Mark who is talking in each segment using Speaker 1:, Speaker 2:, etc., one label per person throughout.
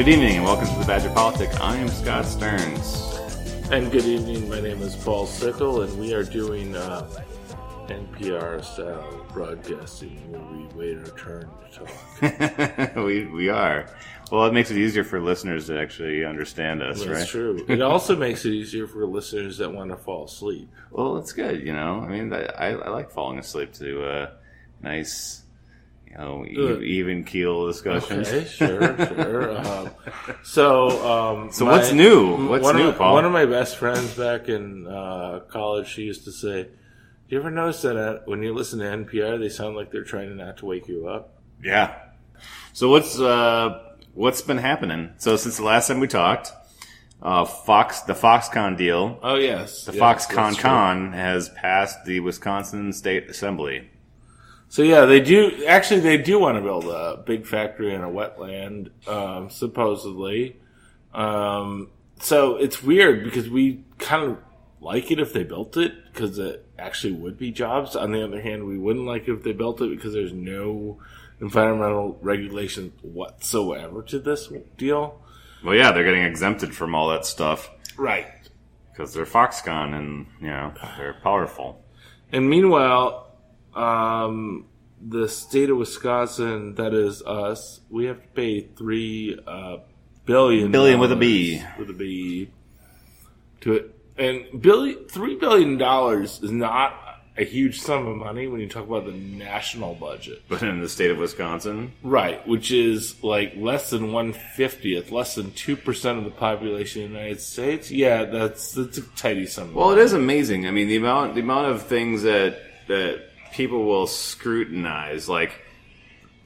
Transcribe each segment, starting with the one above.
Speaker 1: Good evening and welcome to the Badger Politic. I am Scott Stearns.
Speaker 2: And good evening, my name is Paul Sickle, and we are doing NPR-style broadcasting where we wait our turn to talk.
Speaker 1: we are. Well, it makes it easier for listeners to actually understand us, right?
Speaker 2: That's true. It also makes it easier for listeners that want to fall asleep.
Speaker 1: Well, that's good, you know. I mean, I like falling asleep to nice, even keel discussions.
Speaker 2: Okay, sure. So
Speaker 1: what's new? What's new, Paul?
Speaker 2: One of my best friends back in college, she used to say, "Do you ever notice that when you listen to NPR, they sound like they're trying not to wake you up?"
Speaker 1: Yeah. So what's been happening? So since the last time we talked, the Foxconn deal.
Speaker 2: Oh yes,
Speaker 1: the Foxconn has passed the Wisconsin State Assembly.
Speaker 2: So yeah, they do. Actually, they do want to build a big factory in a wetland, supposedly. So it's weird because we kind of like it if they built it because it actually would be jobs. On the other hand, we wouldn't like it if they built it because there's no environmental regulation whatsoever to this deal.
Speaker 1: Well, yeah, they're getting exempted from all that stuff,
Speaker 2: right?
Speaker 1: Because they're Foxconn and they're powerful.
Speaker 2: And meanwhile, the state of Wisconsin, that is us, we have to pay $3 billion
Speaker 1: with a B
Speaker 2: to it, and $3 billion is not a huge sum of money when you talk about the national budget.
Speaker 1: But in the state of Wisconsin,
Speaker 2: right, which is like less than 1/50th, less than 2% of the population of the United States. Yeah, that's a tidy sum.
Speaker 1: Well, it is amazing. I mean, the amount of things that people will scrutinize, like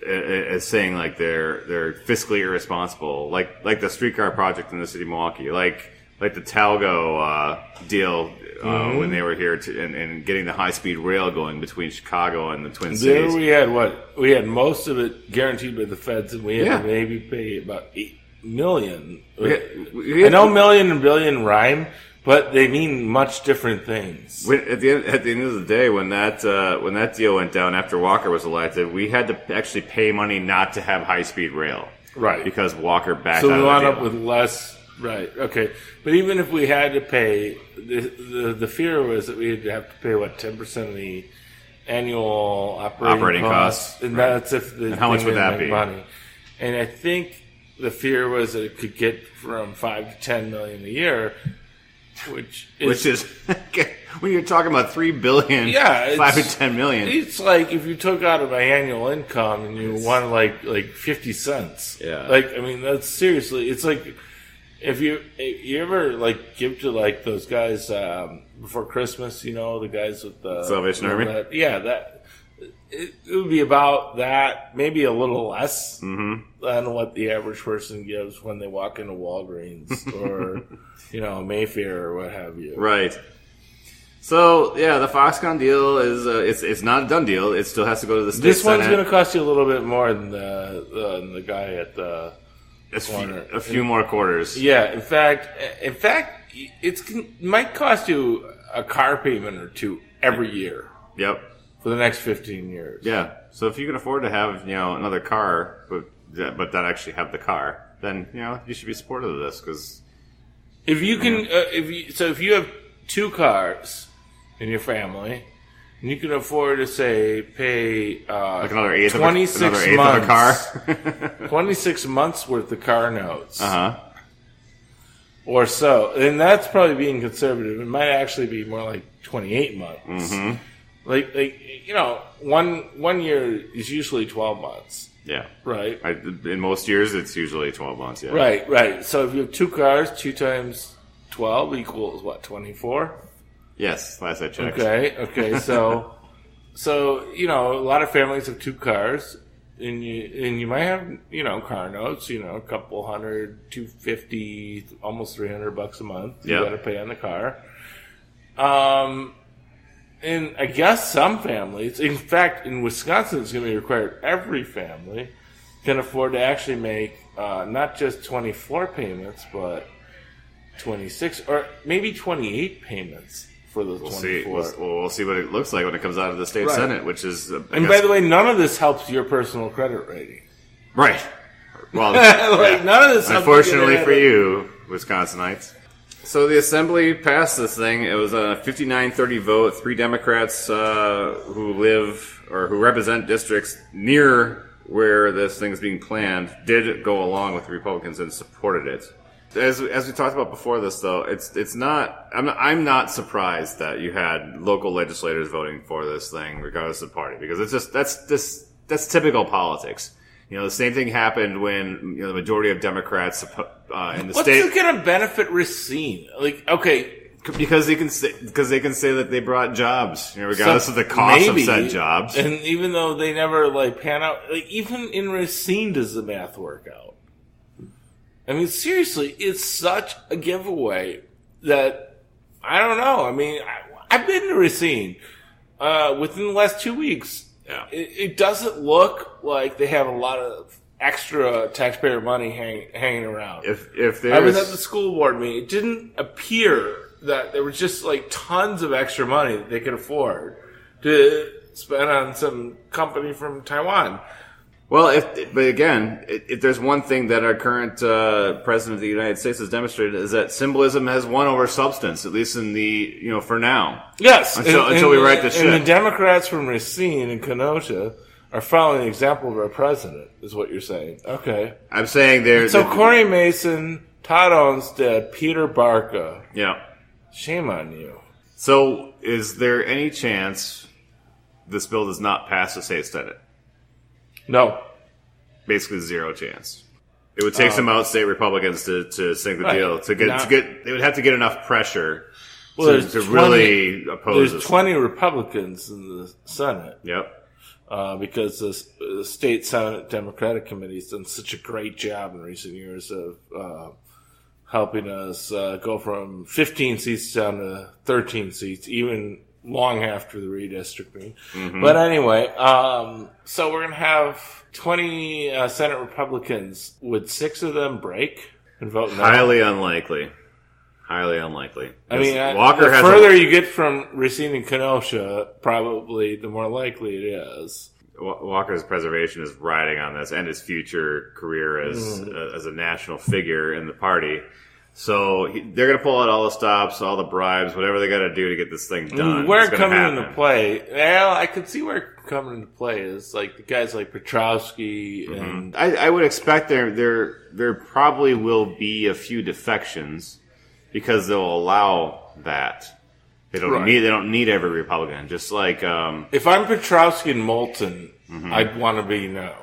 Speaker 1: as saying like they're fiscally irresponsible, like the streetcar project in the city of Milwaukee, like the Talgo deal when they were here and getting the high-speed rail going between Chicago and the Twin Cities.
Speaker 2: There we had most of it guaranteed by the feds, and we had to maybe pay about $8 million. I know million and billion rhyme, but they mean much different things.
Speaker 1: At the end of the day, when that deal went down after Walker was elected, we had to actually pay money not to have high-speed rail,
Speaker 2: right? Because
Speaker 1: Walker backed
Speaker 2: out.
Speaker 1: So
Speaker 2: we wound up
Speaker 1: deal.
Speaker 2: with less. Right. Okay. But even if we had to pay, the fear was that we'd have to pay 10% of the annual operating costs, and
Speaker 1: right.
Speaker 2: That's if the
Speaker 1: and how much would that be?
Speaker 2: Money. And I think the fear was that it could get from $5 to $10 million a year, which is
Speaker 1: when you're talking about $3 billion, $5 to $10 million.
Speaker 2: It's like if you took out of my annual income and you won like 50 cents.
Speaker 1: Yeah.
Speaker 2: Like, I mean, that's seriously. It's like. If you ever give to those guys before Christmas, the guys with the
Speaker 1: Salvation Army,
Speaker 2: it would be about that, maybe a little less than what the average person gives when they walk into Walgreens or Mayfair or what have you.
Speaker 1: Right. So yeah, the Foxconn deal is it's not a done deal. It still has to go to the state Senate.
Speaker 2: This one's going to cost you a little bit more than the guy at the.
Speaker 1: A few more quarters.
Speaker 2: Yeah, in fact, it might cost you a car payment or two every year.
Speaker 1: Yep.
Speaker 2: For the next 15 years.
Speaker 1: Yeah. So if you can afford to have another car, but not actually have the car, then you should be supportive of this because
Speaker 2: if you can, if you have two cars in your family. And you can afford to pay
Speaker 1: like another eighth
Speaker 2: 26
Speaker 1: of a car,
Speaker 2: 26 months worth of car notes, or so. And that's probably being conservative. It might actually be more like 28 months.
Speaker 1: Mm-hmm.
Speaker 2: One year is usually 12 months.
Speaker 1: Yeah,
Speaker 2: right.
Speaker 1: In most years, it's usually 12 months. Yeah,
Speaker 2: right. So if you have two cars, 2 times 12 equals what? 24.
Speaker 1: Yes, last I checked.
Speaker 2: Okay. So a lot of families have two cars, and you might have car notes, a couple $100, $250, almost $300 a month. You got to pay on the car. And I guess some families, in fact, in Wisconsin, it's going to be required. Every family can afford to actually make not just 24 payments, but 26 or maybe 28 payments. For those 24.
Speaker 1: We'll see what it looks like when it comes out of the state Senate, which is...
Speaker 2: by the way, none of this helps your personal credit rating.
Speaker 1: Right. Well,
Speaker 2: none of this.
Speaker 1: Unfortunately for you, Wisconsinites. So the Assembly passed this thing. It was a 59-30 vote. 3 Democrats who live or who represent districts near where this thing is being planned did go along with the Republicans and supported it. As we talked about before this, though, it's not. I'm not surprised that you had local legislators voting for this thing, regardless of party, because it's just that's typical politics. The same thing happened when the majority of Democrats in the state.
Speaker 2: What's going to benefit Racine?
Speaker 1: Because they can say that they brought jobs, regardless of the cost of said jobs.
Speaker 2: And even though they never pan out, even in Racine, does the math work out? I mean, seriously, it's such a giveaway that I don't know. I mean, I've been to Racine within the last 2 weeks.
Speaker 1: Yeah.
Speaker 2: It doesn't look like they have a lot of extra taxpayer money hanging around.
Speaker 1: If
Speaker 2: I was at the school board meeting, it didn't appear that there was just tons of extra money that they could afford to spend on some company from Taiwan.
Speaker 1: Well, but again, if there's one thing that our current president of the United States has demonstrated is that symbolism has won over substance, at least in the for now.
Speaker 2: Yes,
Speaker 1: until we write this shit.
Speaker 2: And the Democrats from Racine and Kenosha are following the example of our president, is what you're saying. Okay,
Speaker 1: I'm saying there.
Speaker 2: So Corey Mason, Todd Olmstead, Peter Barca.
Speaker 1: Yeah,
Speaker 2: shame on you.
Speaker 1: So, is there any chance this bill does not pass the state Senate?
Speaker 2: No.
Speaker 1: Basically zero chance. It would take some outstate Republicans to sink the deal. They would have to get enough pressure to really oppose this.
Speaker 2: There's 20 Republicans in the Senate.
Speaker 1: Yep.
Speaker 2: Because the state Senate Democratic Committee has done such a great job in recent years of helping us go from 15 seats down to 13 seats, even long after the redistricting. Mm-hmm. But anyway, so we're going to have 20 Senate Republicans. Would 6 of them break and vote no?
Speaker 1: Highly unlikely. Highly unlikely.
Speaker 2: I mean,
Speaker 1: Walker
Speaker 2: the further you get from Racine and Kenosha, probably the more likely it is.
Speaker 1: Walker's preservation is riding on this and his future career as a national figure in the party. So they're going to pull out all the stops, all the bribes, whatever they got to do to get this thing done.
Speaker 2: Where it coming into play? Well, I could see where it coming into play is the guys like Petrowski and
Speaker 1: I would expect there probably will be a few defections because they'll allow that. They don't need every Republican. Just like
Speaker 2: if I'm Petrowski and Moulton, I'd want to be no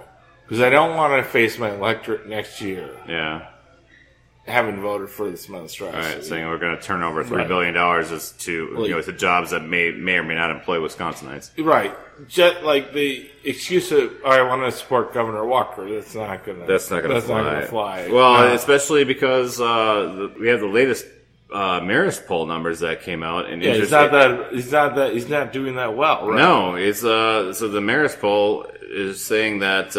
Speaker 2: because I don't want to face my electorate next year.
Speaker 1: Yeah.
Speaker 2: Haven't voted for this monstrosity.
Speaker 1: All right, saying we're going to turn over $3 billion as to to jobs that may or may not employ Wisconsinites.
Speaker 2: Right, just like the excuse of I want to support Governor Walker. That's not going to fly.
Speaker 1: Well, especially because we have the latest Marist poll numbers that came out, and
Speaker 2: he's not doing that well. Right?
Speaker 1: No, it's so the Marist poll is saying that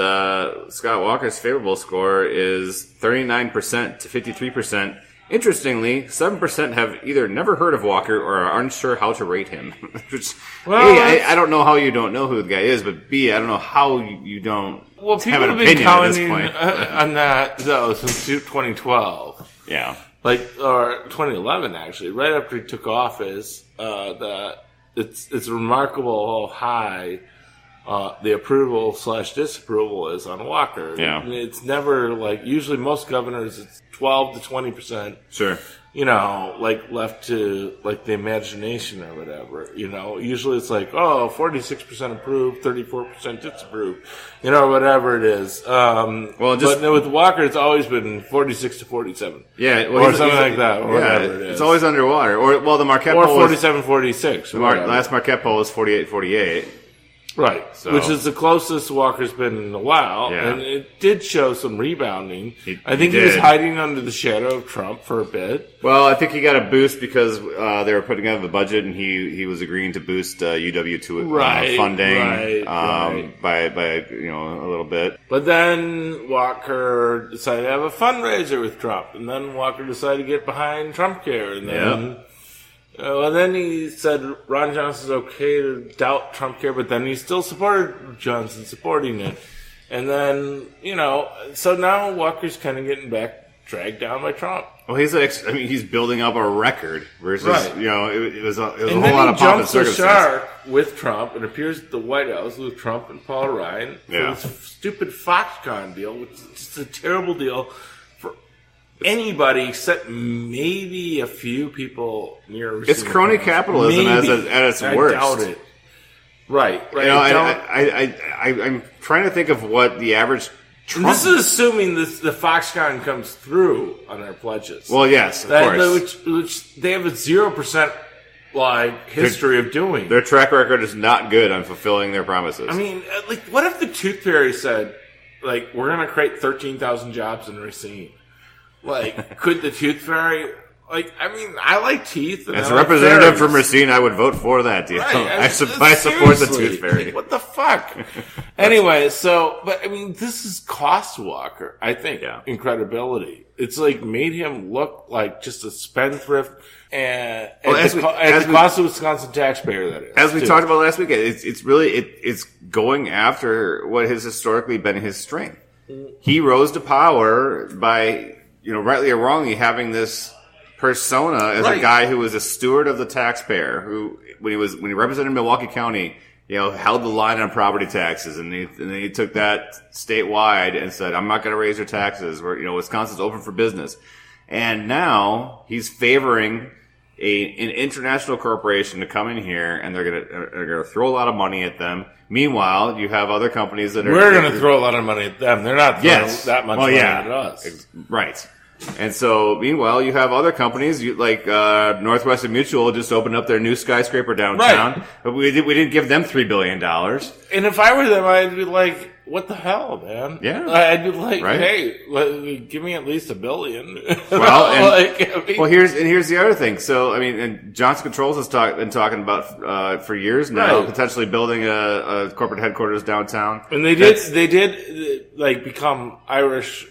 Speaker 1: Scott Walker's favorable score is 39% to 53%. Interestingly, 7% have either never heard of Walker or are unsure how to rate him. Which, A, I don't know how you don't know who the guy is, but B, I don't know how you don't have an opinion at this point.
Speaker 2: On that, though, since 2012.
Speaker 1: Yeah.
Speaker 2: Or 2011, actually, right after he took office, that it's remarkable how high the approval/disapproval is on Walker.
Speaker 1: Yeah.
Speaker 2: I mean, it's never usually most governors, it's 12 to 20%.
Speaker 1: Sure.
Speaker 2: Left to the imagination or whatever. Usually it's 46% approved, 34% disapproved. Whatever it is. But with Walker, it's always been 46 to 47.
Speaker 1: Yeah,
Speaker 2: or something like that. Or whatever it is.
Speaker 1: It's always underwater. The Marquette poll
Speaker 2: 47, 46.
Speaker 1: Last Marquette poll was 48, 48.
Speaker 2: Right, which is the closest Walker's been in a while, and it did show some rebounding. I think he was hiding under the shadow of Trump for a bit.
Speaker 1: Well, I think he got a boost because they were putting together the budget, and he was agreeing to boost UW funding by a little bit.
Speaker 2: But then Walker decided to have a fundraiser with Trump, and then Walker decided to get behind Trump Care, and then. Then he said Ron Johnson's okay to doubt Trump Care, but then he still supported Johnson supporting it. And then, so now Walker's kind of getting dragged down by Trump.
Speaker 1: Well, he's building up a record versus,
Speaker 2: right.
Speaker 1: It was a whole
Speaker 2: and
Speaker 1: lot of pomp and circumstance.
Speaker 2: And then he jumps the shark with Trump and appears at the White House with Trump and Paul Ryan for this stupid Foxconn deal, which is just a terrible deal for anybody except maybe a few people near.
Speaker 1: It's crony capitalism at its worst.
Speaker 2: I doubt it. Right.
Speaker 1: I'm trying to think of what the average.
Speaker 2: This is assuming the Foxconn comes through on their pledges.
Speaker 1: Well, yes, of course.
Speaker 2: Which they have a 0% history of doing.
Speaker 1: Their track record is not good on fulfilling their promises.
Speaker 2: I mean, what if the Tooth Fairy said, we're going to create 13,000 jobs in Racine? Could the Tooth Fairy... I like teeth.
Speaker 1: As a representative from Racine, I would vote for that deal.
Speaker 2: Right.
Speaker 1: I support the Tooth Fairy.
Speaker 2: What the fuck? Anyway, this is cost Walker, I think, in credibility. It's like made him look like just a spendthrift and the cost of Wisconsin taxpayer, that is.
Speaker 1: As we talked about last week, it's going after what has historically been his strength. He rose to power by, rightly or wrongly, having this persona as a guy who was a steward of the taxpayer, who when he represented Milwaukee County, held the line on property taxes, and then he took that statewide and said, "I'm not going to raise your taxes. Wisconsin's open for business." And now he's favoring an international corporation to come in here, and they're gonna throw a lot of money at them. Meanwhile, you have other companies that
Speaker 2: we're going to throw a lot of money at them. They're not throwing that much money at us,
Speaker 1: right? And so, meanwhile, you have other companies like Northwestern Mutual just opened up their new skyscraper downtown. Right. But we didn't give them $3 billion.
Speaker 2: And if I were them, I'd be like, "What the hell, man?"
Speaker 1: Yeah,
Speaker 2: I'd be like, "Hey, give me at least $1 billion."
Speaker 1: Well, here's the other thing. So, and Johnson Controls has been talking about for years now, potentially building a corporate headquarters downtown.
Speaker 2: And they did become Irish.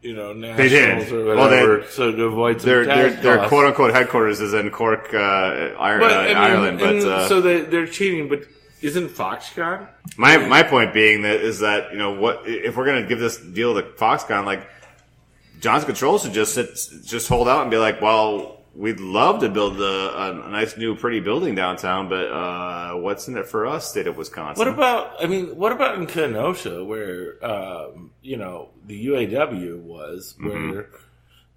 Speaker 2: Nationals
Speaker 1: they did.
Speaker 2: Or whatever, so to avoid some
Speaker 1: their quote unquote headquarters is in Cork, Ireland.
Speaker 2: So they're cheating. But isn't Foxconn?
Speaker 1: My point being is that what if we're going to give this deal to Foxconn? Johnson Controls should just hold out and be like, well, we'd love to build a nice new pretty building downtown, but what's in it for us, state of Wisconsin?
Speaker 2: What about in Kenosha, where the UAW was, where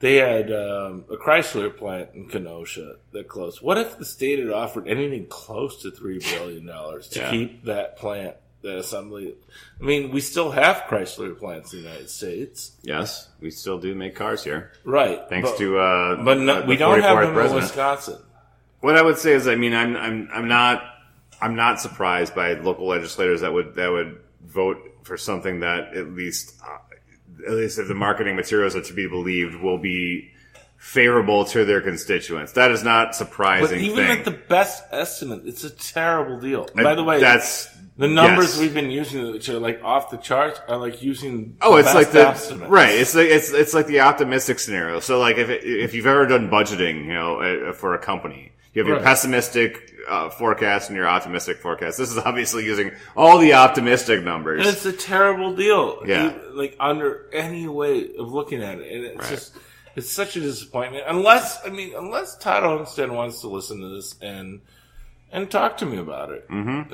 Speaker 2: they had a Chrysler plant in Kenosha that closed? What if the state had offered anything close to $3 billion to keep that plant, that assembly? We still have Chrysler plants in the United States.
Speaker 1: Yes, we still do make cars here.
Speaker 2: Right.
Speaker 1: Thanks to
Speaker 2: we don't have them in Wisconsin.
Speaker 1: What I would say is, I'm not surprised by local legislators that would vote for something that at least if the marketing materials are to be believed, will be favorable to their constituents. That is not surprising.
Speaker 2: But even at the best estimate, it's a terrible deal. And by the way, the numbers we've been using, which are off the charts, are using.
Speaker 1: It's
Speaker 2: best estimates.
Speaker 1: Right. It's like the optimistic scenario. So if you've ever done budgeting, for a company, you have your pessimistic forecast and your optimistic forecast. This is obviously using all the optimistic numbers.
Speaker 2: And it's a terrible deal.
Speaker 1: Yeah.
Speaker 2: Under any way of looking at it. And it's just, it's such a disappointment. Unless Todd Olmsted wants to listen to this and talk to me about it.
Speaker 1: Mm-hmm.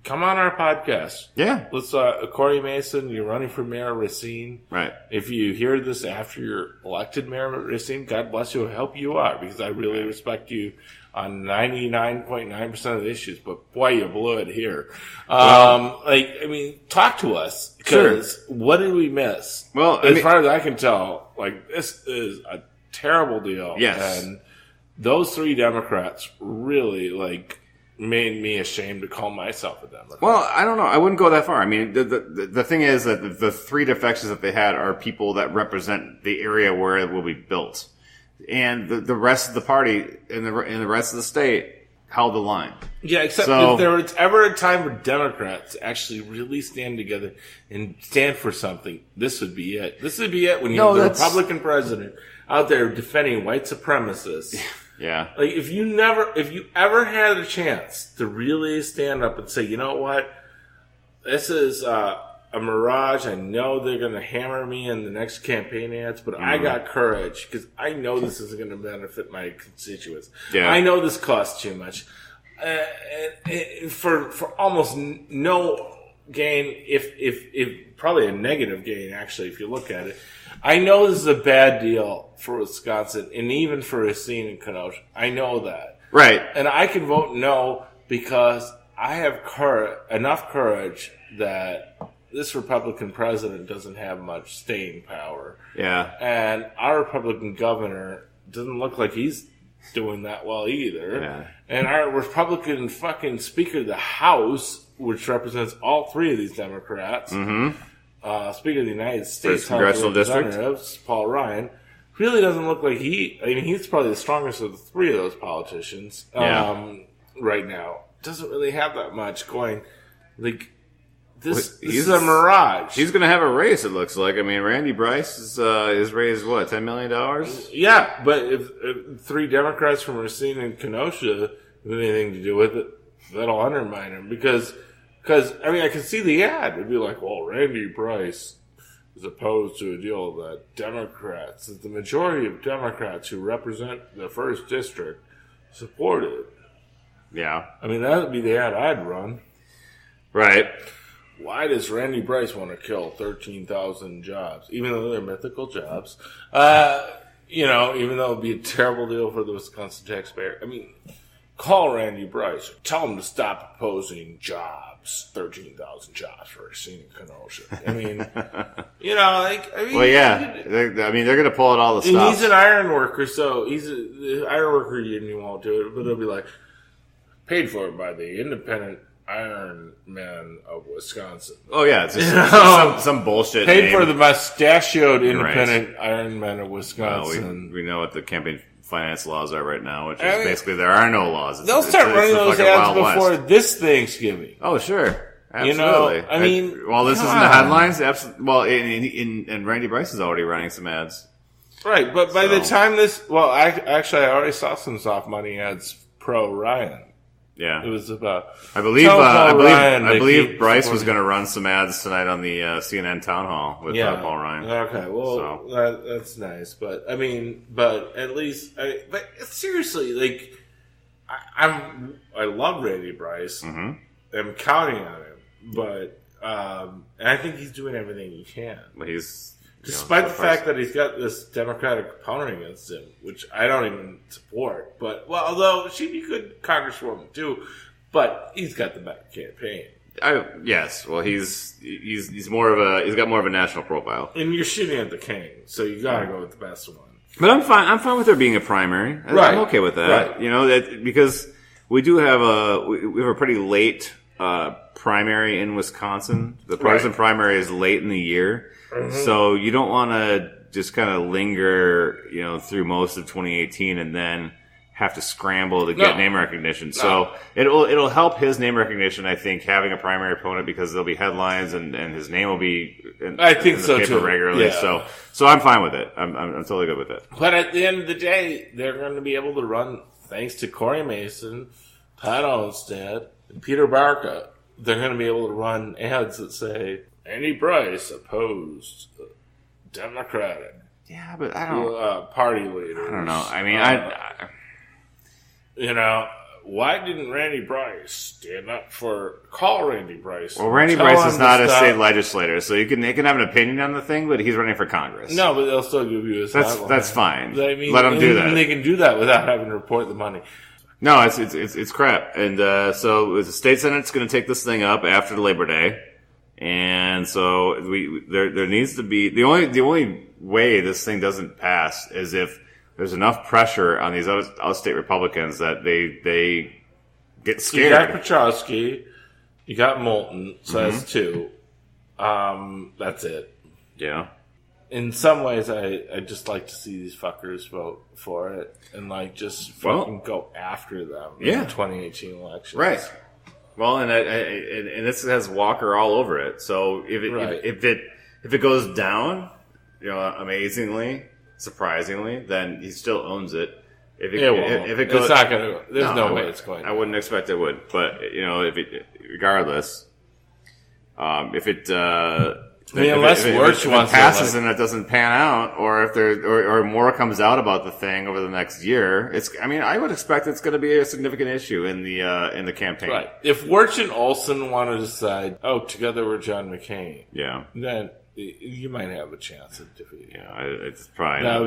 Speaker 2: Come on our podcast.
Speaker 1: Yeah.
Speaker 2: Let's, Corey Mason, you're running for mayor of Racine.
Speaker 1: Right.
Speaker 2: If you hear this after you're elected mayor of Racine, God bless you. I hope you are, because I really respect you on 99.9% of the issues, but boy, you blew it here. Talk to us, because what did we miss?
Speaker 1: Well,
Speaker 2: as far as I can tell, this is a terrible deal.
Speaker 1: Yes.
Speaker 2: And those three Democrats really, made me ashamed to call myself a Democrat.
Speaker 1: Well, I don't know. I wouldn't go that far. The thing is that the three defections that they had are people that represent the area where it will be built. And the rest of the party and the rest of the state held the line.
Speaker 2: Yeah, except if there was ever a time for Democrats to actually really stand together and stand for something, this would be it. This would be it when you have the Republican president out there defending white supremacists.
Speaker 1: Yeah.
Speaker 2: If you ever had a chance to really stand up and say, you know what? this is a mirage. I know they're going to hammer me in the next campaign ads, but I got courage because I know this isn't going to benefit my constituents.
Speaker 1: Yeah.
Speaker 2: I know this costs too much. For almost no gain, if probably a negative gain, actually, if you look at it. I know this is a bad deal for Wisconsin and even for Racine and Kenosha. I know that.
Speaker 1: Right.
Speaker 2: And I can vote no because I have enough courage that this Republican president doesn't have much staying power.
Speaker 1: Yeah.
Speaker 2: And our Republican governor doesn't look like he's doing that well either.
Speaker 1: Yeah.
Speaker 2: And our Republican fucking Speaker of the House, which represents all three of these Democrats, Speaker of the United States House
Speaker 1: Congressional District,
Speaker 2: Representatives, Paul Ryan, really doesn't look like he's probably the strongest of the three of those politicians right now. Doesn't really have that much going. Like, this is a mirage.
Speaker 1: He's going to have a race, it looks like. I mean, Randy Bryce is raised, what, $10 million?
Speaker 2: Yeah, but if three Democrats from Racine and Kenosha have anything to do with it, that'll undermine him. Because I mean, I can see the ad. It'd be like, well, Randy Bryce is opposed to a deal that the majority of Democrats who represent the 1st District supported.
Speaker 1: Yeah.
Speaker 2: I mean, that would be the ad I'd run.
Speaker 1: Right.
Speaker 2: Why does Randy Bryce want to kill 13,000 jobs, even though they're mythical jobs? Even though it would be a terrible deal for the Wisconsin taxpayer. I mean, call Randy Bryce. Tell him to stop opposing jobs, 13,000 jobs for Racine and Kenosha. I mean,
Speaker 1: well, yeah. They're going to pull out all the stuff.
Speaker 2: And he's an iron worker, so the iron worker union won't do it, but it'll be like, paid for by the independent Iron Men of Wisconsin.
Speaker 1: Oh yeah, it's just some bullshit.
Speaker 2: Paid
Speaker 1: name.
Speaker 2: for the mustachioed independent Iron Men of Wisconsin.
Speaker 1: Well, we know what the campaign finance laws are right now, which is basically there are no laws.
Speaker 2: They'll start running those ads before this Thanksgiving.
Speaker 1: Oh sure, absolutely. This isn't the headlines. Absolutely. Well, and Randy Bryce is already running some ads.
Speaker 2: Right, but by the time I already saw some soft money ads pro Ryan.
Speaker 1: Yeah,
Speaker 2: it was about.
Speaker 1: I believe Bryce was going to run some ads tonight on the CNN town hall with Paul Ryan.
Speaker 2: Okay, well, that's nice, but I mean, at least, but seriously, like, I love Randy Bryce. Mm-hmm. I'm counting on him, but and I think he's doing everything he can.
Speaker 1: Well, he's.
Speaker 2: Despite the fact that he's got this Democratic opponent against him, which I don't even support, although she'd be good Congresswoman too, but he's got the better campaign.
Speaker 1: Yes, well, he's got more of a national profile,
Speaker 2: and you're shooting at the king, so you got to go with the best one.
Speaker 1: But I'm fine with there being a primary.
Speaker 2: Right.
Speaker 1: I'm okay with that. Right. Because we do have a pretty late primary in Wisconsin. The partisan primary is late in the year. Mm-hmm. So you don't want to just kind of linger, through most of 2018 and then have to scramble to get name recognition. No. So it'll help his name recognition, I think, having a primary opponent because there'll be headlines and his name will be in the paper regularly. Yeah. So I'm fine with it. I'm totally good with it.
Speaker 2: But at the end of the day, they're going to be able to run, thanks to Corey Mason, Pat Olmstead, and Peter Barca, they're going to be able to run ads that say, Andy Bryce opposed Democratic.
Speaker 1: Yeah, but I don't
Speaker 2: party leader.
Speaker 1: I don't know. I mean,
Speaker 2: why didn't Randy Bryce stand up call Randy Bryce?
Speaker 1: Well, Randy Bryce is not a state legislator, so they can have an opinion on the thing, but he's running for Congress.
Speaker 2: No, but they'll still give you his.
Speaker 1: That's fine.
Speaker 2: I mean,
Speaker 1: let them do that.
Speaker 2: And they can do that without having to report the money.
Speaker 1: No, it's crap. And so the state senate's going to take this thing up after Labor Day. And so there needs to be the only way this thing doesn't pass is if there's enough pressure on these outstate Republicans that they get scared.
Speaker 2: You got Petrowski, you got Moulton, so that's two. That's it.
Speaker 1: Yeah.
Speaker 2: In some ways, I just like to see these fuckers vote for it and just fucking go after them in the 2018 election.
Speaker 1: Right. Well, and this has Walker all over it. So if it goes down, amazingly, surprisingly, then he still owns it. If it goes,
Speaker 2: it's not going to. There's no way it's going.
Speaker 1: I wouldn't expect it would, but regardless, If it
Speaker 2: unless Wirtz wants
Speaker 1: passes and it doesn't pan out, or if or more comes out about the thing over the next year, I would expect it's going to be a significant issue in the campaign.
Speaker 2: Right. If Wirtz and Olson want to decide, together we're John McCain, then you might have a chance of defeating.
Speaker 1: Yeah, it's probably
Speaker 2: that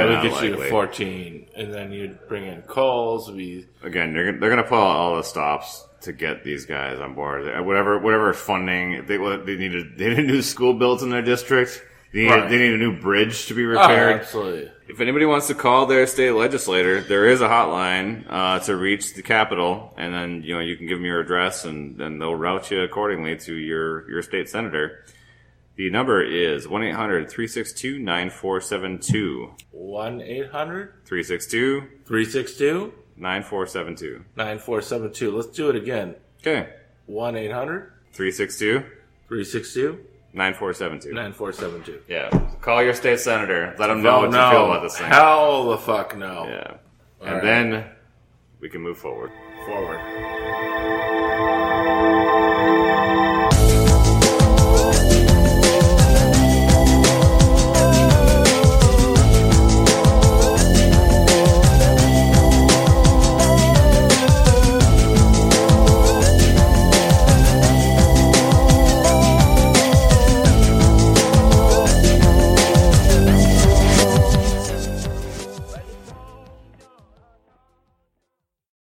Speaker 2: would get
Speaker 1: likely.
Speaker 2: you to 14, and then you'd bring in Coles.
Speaker 1: Again, they're going to pull out all the stops to get these guys on board. Whatever funding they needed new school built in their district. They need a new bridge to be repaired.
Speaker 2: Absolutely.
Speaker 1: If anybody wants to call their state legislator, there is a hotline to reach the Capitol, and then you can give them your address, and then they'll route you accordingly to your state senator. The number is 1-800-362-9472.
Speaker 2: 1-800-362
Speaker 1: 9472.
Speaker 2: 9472. Let's do it again.
Speaker 1: Okay.
Speaker 2: 1-800-362
Speaker 1: 9472.
Speaker 2: 9472.
Speaker 1: Yeah. Call your state senator. Let them know what you feel about this thing.
Speaker 2: Hell the fuck no.
Speaker 1: Yeah. And then we can move forward.
Speaker 2: Forward.